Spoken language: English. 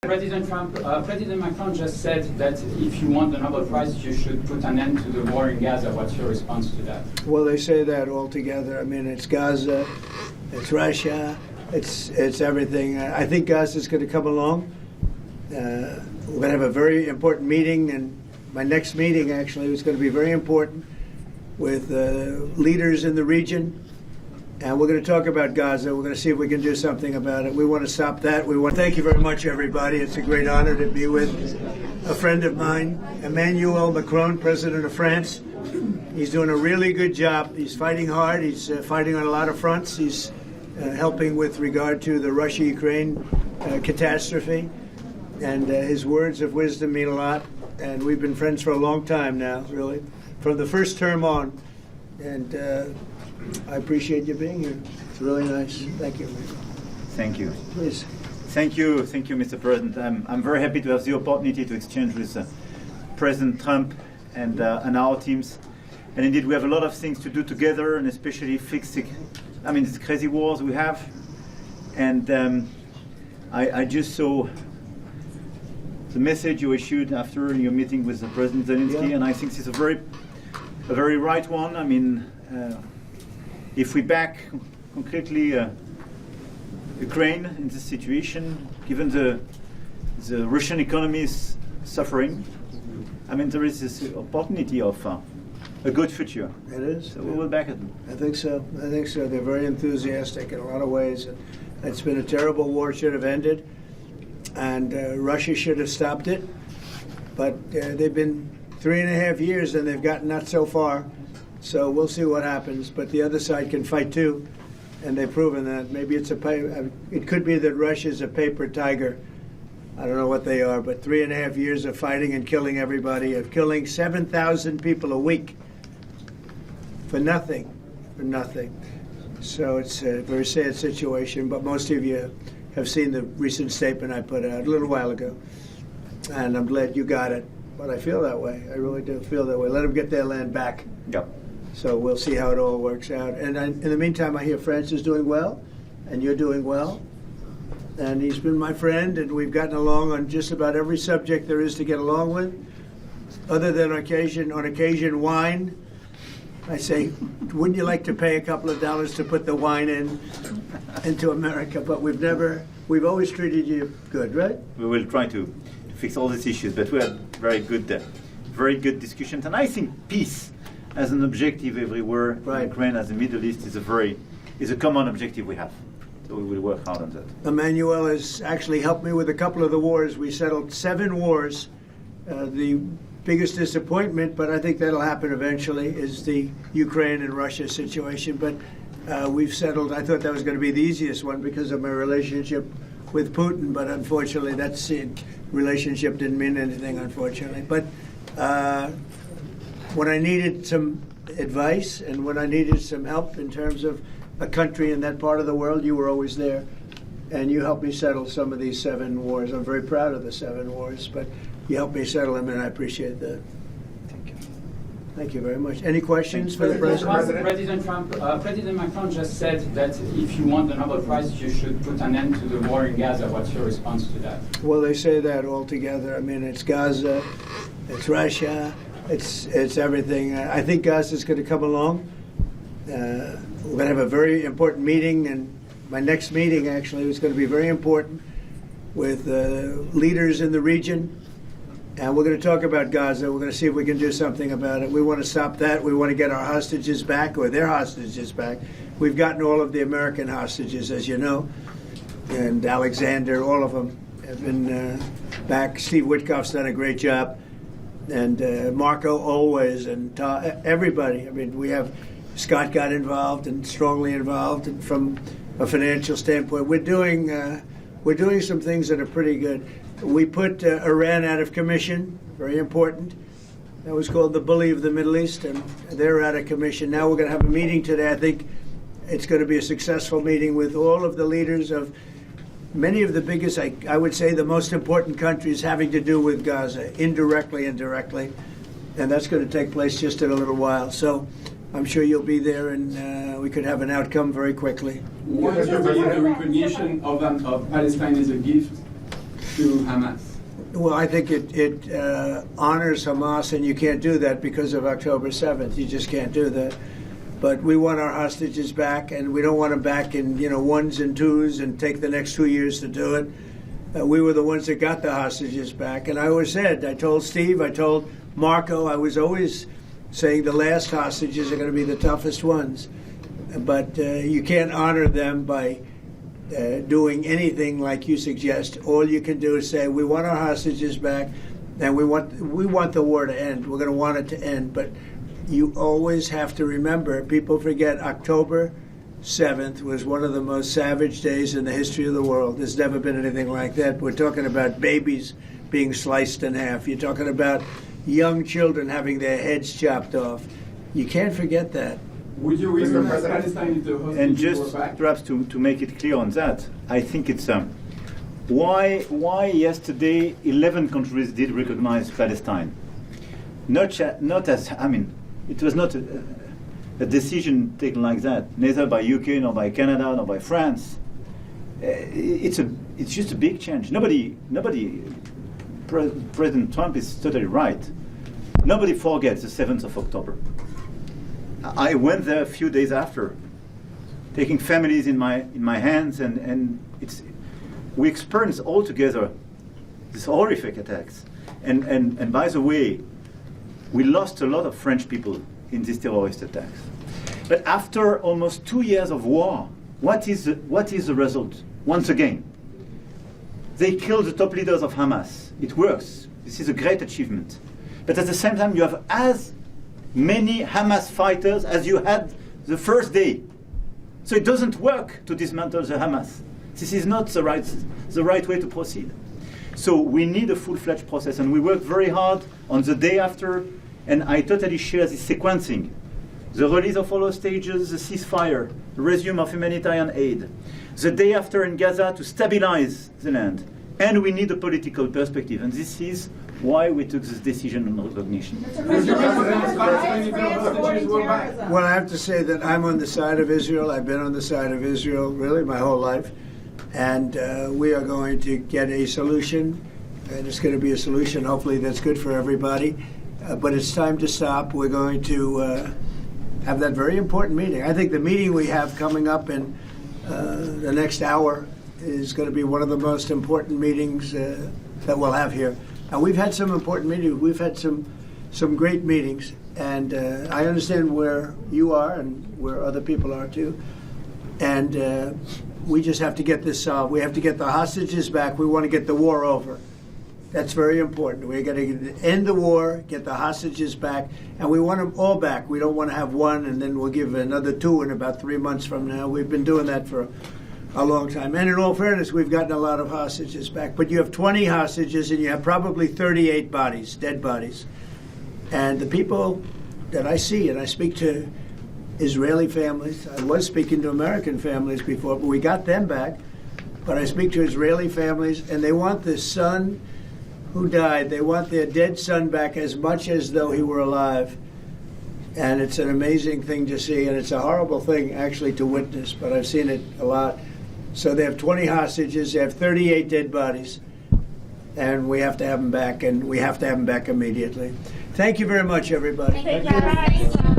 President Macron just said that if you want the Nobel Prize, you should put an end to the war in Gaza. What's your response to that? Well, they say that all together. I mean, it's Gaza, it's Russia, it's everything. I think Gaza is going to come along. We're going to have a very important meeting, and my next meeting actually is going to be very important with leaders in the region. And we're going to talk about Gaza. We're going to see if we can do something about it. We want to stop that. Thank you very much, everybody. It's a great honor to be with a friend of mine, Emmanuel Macron, President of France. He's doing a really good job. He's fighting hard. He's fighting on a lot of fronts. He's helping with regard to the Russia-Ukraine catastrophe. And his words of wisdom mean a lot. And we've been friends for a long time now, really, from the first term on. And I appreciate you being here. It's really nice. Thank you. Thank you. Please. Thank you, Mr. President. I'm very happy to have the opportunity to exchange with President Trump and our teams. And indeed, we have a lot of things to do together, and especially fix these crazy wars we have. And I just saw the message you issued after your meeting with President Zelensky, and I think it's a very right one. I mean, if we back concretely Ukraine in this situation, given the Russian economy is suffering, I mean, there is this opportunity of a good future. It is. So we will back it. I think so. They're very enthusiastic in a lot of ways. And it's been a terrible war. It should have ended. And Russia should have stopped it. But they've been 3.5 years and they've gotten not so far. So we'll see what happens. But the other side can fight too. And they've proven that. Maybe it could be that Russia's a paper tiger. I don't know what they are, but 3.5 years of fighting and killing everybody, of killing 7,000 people a week for nothing. So it's a very sad situation, but most of you have seen the recent statement I put out a little while ago. And I'm glad you got it. But I feel that way. I really do feel that way. Let them get their land back. Yep. So we'll see how it all works out. And in the meantime, I hear France is doing well, and you're doing well. And he's been my friend, and we've gotten along on just about every subject there is to get along with, other than on occasion wine. I say, wouldn't you like to pay a couple of dollars to put the wine into America? But we've always treated you good, right? We will try to fix all these issues, but we had very good discussions. And I think peace as an objective everywhere, right. Ukraine as the Middle East is a common objective we have. So we will work hard on that. Emmanuel has actually helped me with a couple of the wars. We settled 7 wars. The biggest disappointment, but I think that'll happen eventually, is the Ukraine and Russia situation. But we've settled. I thought that was going to be the easiest one because of my relationship with Putin, but unfortunately that relationship didn't mean anything, unfortunately. But when I needed some advice and when I needed some help in terms of a country in that part of the world, you were always there. And you helped me settle some of these 7 wars. I'm very proud of the 7 wars, but you helped me settle them, and I appreciate that. Thank you. Thank you very much. Any questions for the President? President Macron just said that if you want the Nobel Prize, you should put an end to the war in Gaza. What's your response to that? Well, they say that all together. I mean, it's Gaza, it's Russia, it's everything. I think Gaza is going to come along. We're going to have a very important meeting, and my next meeting actually is going to be very important with leaders in the region. And we're going to talk about Gaza. We're going to see if we can do something about it. We want to stop that. We want to get our hostages back, or their hostages back. We've gotten all of the American hostages, as you know, and Alexander, all of them have been back. Steve Witkoff's done a great job, and Marco always, and everybody. I mean, we have Scott got involved and strongly involved, and from a financial standpoint, we're doing some things that are pretty good. We put Iran out of commission, very important. That was called the bully of the Middle East, and they're out of commission. Now we're going to have a meeting today. I think it's going to be a successful meeting with all of the leaders of many of the biggest, I would say, the most important countries having to do with Gaza, indirectly and directly. And that's going to take place just in a little while. So I'm sure you'll be there, and we could have an outcome very quickly. What is the recognition of Palestine as a gift? to Hamas? Well, I think it honors Hamas, and you can't do that because of October 7th. You just can't do that. But we want our hostages back, and we don't want them back in ones and twos and take the next 2 years to do it. We were the ones that got the hostages back. And I always said, I told Steve, I told Marco, I was always saying the last hostages are going to be the toughest ones. But you can't honor them by doing anything like you suggest. All you can do is say, we want our hostages back, and we want the war to end. We're going to want it to end. But you always have to remember, people forget October 7th was one of the most savage days in the history of the world. There's never been anything like that. We're talking about babies being sliced in half. You're talking about young children having their heads chopped off. You can't forget that. Would you recognize Palestine if the hostages And were just back? perhaps to make it clear on that, I think it's why yesterday 11 countries did recognize Palestine. Not as, I mean, it was not a decision taken like that, neither by UK, nor by Canada, nor by France. It's just a big change. President Trump is totally right. Nobody forgets the 7th of October. I went there a few days after, taking families in my hands, and we experienced all together these horrific attacks. And by the way, we lost a lot of French people in these terrorist attacks. But after almost 2 years of war, what is the result? Once again, they killed the top leaders of Hamas. It works. This is a great achievement. But at the same time, you have as many Hamas fighters as you had the first day. So it doesn't work to dismantle the Hamas. This is not the right way to proceed. So we need a full-fledged process, and we worked very hard on the day after, and I totally share this sequencing. The release of all hostages, the ceasefire, the resume of humanitarian aid, the day after in Gaza to stabilize the land, and we need a political perspective, and this is why we took this decision on recognition. Well, I have to say that I'm on the side of Israel. I've been on the side of Israel really my whole life. And we are going to get a solution, and it's going to be a solution hopefully that's good for everybody. But it's time to stop. We're going to have that very important meeting. I think the meeting we have coming up in the next hour is going to be one of the most important meetings that we'll have here. And we've had some important meetings. We've had some great meetings. And I understand where you are and where other people are too. And we just have to get this solved. We have to get the hostages back. We want to get the war over. That's very important. We're going to end the war, get the hostages back, and we want them all back. We don't want to have one and then we'll give another two in about 3 months from now. We've been doing that for a long time. And in all fairness, we've gotten a lot of hostages back. But you have 20 hostages and you have probably 38 bodies, dead bodies. And the people that I see, and I speak to Israeli families. I was speaking to American families before, but we got them back. But I speak to Israeli families, and they want the son who died. They want their dead son back as much as though he were alive. And it's an amazing thing to see, and it's a horrible thing, actually, to witness, but I've seen it a lot. So they have 20 hostages. They have 38 dead bodies. And we have to have them back, and we have to have them back immediately. Thank you very much, everybody. Thank you.